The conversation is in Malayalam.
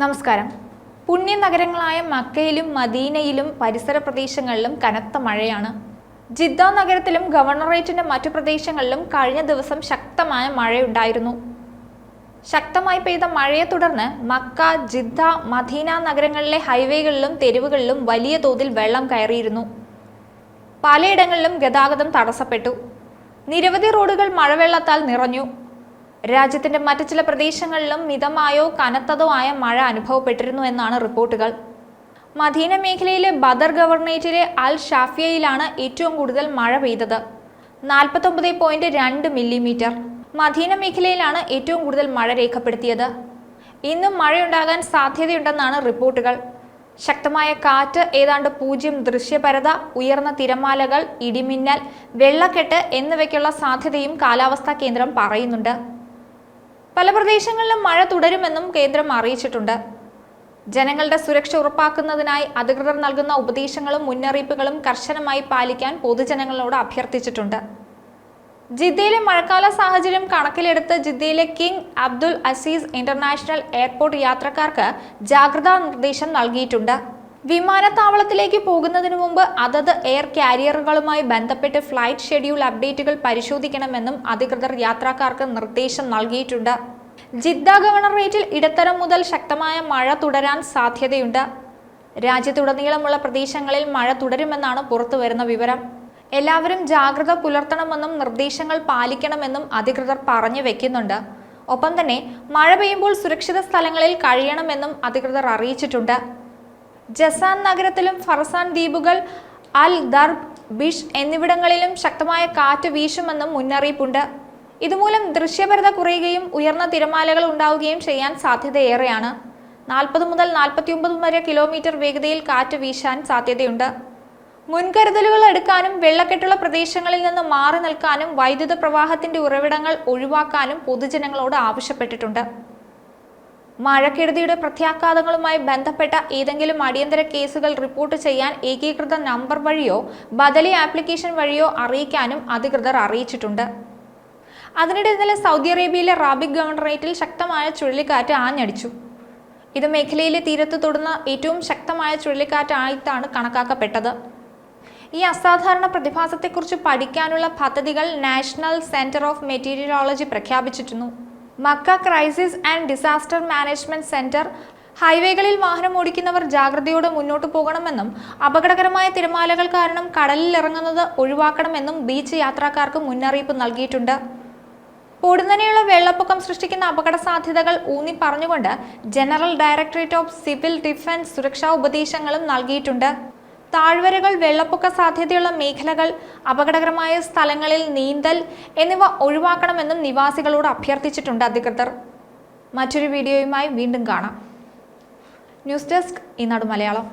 നമസ്കാരം. പുണ്യനഗരങ്ങളായ മക്കയിലും മദീനയിലും പരിസര പ്രദേശങ്ങളിലും കനത്ത മഴയാണ്. ജിദ്ദ നഗരത്തിലും ഗവർണറേറ്റിന്റെ മറ്റു പ്രദേശങ്ങളിലും കഴിഞ്ഞ ദിവസം ശക്തമായ മഴയുണ്ടായിരുന്നു. ശക്തമായി പെയ്ത മഴയെ തുടർന്ന് മക്ക, ജിദ്ദ, മദീന നഗരങ്ങളിലെ ഹൈവേകളിലും തെരുവുകളിലും വലിയ തോതിൽ വെള്ളം കയറിയിരുന്നു. പലയിടങ്ങളിലും ഗതാഗതം തടസ്സപ്പെട്ടു. നിരവധി റോഡുകൾ മഴവെള്ളത്താൽ നിറഞ്ഞു. രാജ്യത്തിന്റെ മറ്റു ചില പ്രദേശങ്ങളിലും മിതമായോ കനത്തതോ ആയ മഴ അനുഭവപ്പെട്ടിരുന്നു എന്നാണ് റിപ്പോർട്ടുകൾ. മദീന മേഖലയിലെ ബദർ ഗവർണറേറ്റിലെ അൽ ഷാഫിയയിലാണ് ഏറ്റവും കൂടുതൽ മഴ പെയ്തത്, 49.2 മില്ലിമീറ്റർ. മദീന മേഖലയിലാണ് ഏറ്റവും കൂടുതൽ മഴ രേഖപ്പെടുത്തിയത്. ഇന്നും മഴയുണ്ടാകാൻ സാധ്യതയുണ്ടെന്നാണ് റിപ്പോർട്ടുകൾ. ശക്തമായ കാറ്റ്, ഏതാണ്ട് 0 ദൃശ്യപരത, ഉയർന്ന തിരമാലകൾ, ഇടിമിന്നൽ, വെള്ളക്കെട്ട് എന്നിവയ്ക്കുള്ള സാധ്യതയും കാലാവസ്ഥാ കേന്ദ്രം പറയുന്നുണ്ട്. പല പ്രദേശങ്ങളിലും മഴ തുടരുമെന്നും കേന്ദ്രം അറിയിച്ചിട്ടുണ്ട്. ജനങ്ങളുടെ സുരക്ഷ ഉറപ്പാക്കുന്നതിനായി അധികൃതർ നൽകുന്ന ഉപദേശങ്ങളും മുന്നറിയിപ്പുകളും കർശനമായി പാലിക്കാൻ പൊതുജനങ്ങളോട് അഭ്യർത്ഥിച്ചിട്ടുണ്ട്. ജിദ്ദയിലെ മഴക്കാല സാഹചര്യം കണക്കിലെടുത്ത് ജിദ്ദയിലെ King Abdul Aziz International Airport യാത്രക്കാർക്ക് ജാഗ്രതാ നിർദ്ദേശം നൽകിയിട്ടുണ്ട്. വിമാനത്താവളത്തിലേക്ക് പോകുന്നതിനു മുമ്പ് അതത് എയർ കാരിയറുകളുമായി ബന്ധപ്പെട്ട് ഫ്ലൈറ്റ് ഷെഡ്യൂൾ അപ്ഡേറ്റുകൾ പരിശോധിക്കണമെന്നും അധികൃതർ യാത്രക്കാർക്ക് നിർദ്ദേശം നൽകിയിട്ടുണ്ട്. ജിദ്ദ ഗവർണറേറ്റിൽ ഇടത്തരം മുതൽ ശക്തമായ മഴ തുടരാൻ സാധ്യതയുണ്ട്. രാജ്യത്തുടനീളമുള്ള പ്രദേശങ്ങളിൽ മഴ തുടരുമെന്നാണ് പുറത്തുവരുന്ന വിവരം. എല്ലാവരും ജാഗ്രത പുലർത്തണമെന്നും നിർദ്ദേശങ്ങൾ പാലിക്കണമെന്നും അധികൃതർ പറഞ്ഞു വെക്കുന്നുണ്ട്. ഒപ്പം തന്നെ മഴ പെയ്യുമ്പോൾ സുരക്ഷിത സ്ഥലങ്ങളിൽ കഴിയണമെന്നും അധികൃതർ അറിയിച്ചിട്ടുണ്ട്. ജസാൻ നഗരത്തിലും ഫർസാൻ ദ്വീപുകൾ, അൽ ദർബ്, ബിഷ് എന്നിവിടങ്ങളിലും ശക്തമായ കാറ്റ് വീശുമെന്നും മുന്നറിയിപ്പുണ്ട്. ഇതുമൂലം ദൃശ്യപരത കുറയുകയും ഉയർന്ന തിരമാലകൾ ഉണ്ടാവുകയും ചെയ്യാൻ സാധ്യതയേറെയാണ്. 40 മുതൽ 49 വരെ കിലോമീറ്റർ വേഗതയിൽ കാറ്റ് വീശാൻ സാധ്യതയുണ്ട്. മുൻകരുതലുകൾ എടുക്കാനും വെള്ളക്കെട്ടുള്ള പ്രദേശങ്ങളിൽ നിന്ന് മാറി നിൽക്കാനും വൈദ്യുത പ്രവാഹത്തിന്റെ ഉറവിടങ്ങൾ ഒഴിവാക്കാനും പൊതുജനങ്ങളോട് ആവശ്യപ്പെട്ടിട്ടുണ്ട്. മഴക്കെടുതിയുടെ പ്രത്യാഘാതങ്ങളുമായി ബന്ധപ്പെട്ട ഏതെങ്കിലും അടിയന്തര കേസുകൾ റിപ്പോർട്ട് ചെയ്യാൻ ഏകീകൃത നമ്പർ വഴിയോ ബദലി ആപ്ലിക്കേഷൻ വഴിയോ അറിയിക്കാനും അധികൃതർ അറിയിച്ചിട്ടുണ്ട്. അതിനിടെ ഇന്നലെ സൗദി അറേബ്യയിലെ റാബിക് ഗവർണറേറ്റിൽ ശക്തമായ ചുഴലിക്കാറ്റ് ആഞ്ഞടിച്ചു. ഇത് മേഖലയിലെ തീരത്ത് തൊടുന്ന ഏറ്റവും ശക്തമായ ചുഴലിക്കാറ്റായിട്ടാണ് കണക്കാക്കപ്പെട്ടത്. ഈ അസാധാരണ പ്രതിഭാസത്തെക്കുറിച്ച് പഠിക്കാനുള്ള പദ്ധതികൾ നാഷണൽ സെന്റർ ഓഫ് മെറ്റീരിയോളജി പ്രഖ്യാപിച്ചിരുന്നു. Mecca crisis and disaster management centre ഹൈവേകളിൽ വാഹനം ഓടിക്കുന്നവർ ജാഗ്രതയോടെ മുന്നോട്ടു പോകണമെന്നും അപകടകരമായ തിരമാലകൾ കാരണം കടലിൽ ഇറങ്ങുന്നത് ഒഴിവാക്കണമെന്നും ബീച്ച് യാത്രക്കാർക്ക് മുന്നറിയിപ്പ് നൽകിയിട്ടുണ്ട്. പൊടുന്നനെയുള്ള വെള്ളപ്പൊക്കം സൃഷ്ടിക്കുന്ന അപകട സാധ്യതകൾ ഊന്നി പറഞ്ഞുകൊണ്ട് general directorate of civil defence സുരക്ഷാ ഉപദേശങ്ങളും നൽകിയിട്ടുണ്ട്. താഴ്വരകൾ, വെള്ളപ്പൊക്ക സാധ്യതയുള്ള മേഖലകൾ, അപകടകരമായ സ്ഥലങ്ങളിൽ നീന്തൽ എന്നിവ ഒഴിവാക്കണമെന്നും നിവാസികളോട് അഭ്യർത്ഥിച്ചിട്ടുണ്ട് അധികൃതർ. മറ്റൊരു വീഡിയോയുമായി വീണ്ടും കാണാം. ന്യൂസ് ഡെസ്ക്, ഈനാട് മലയാളം.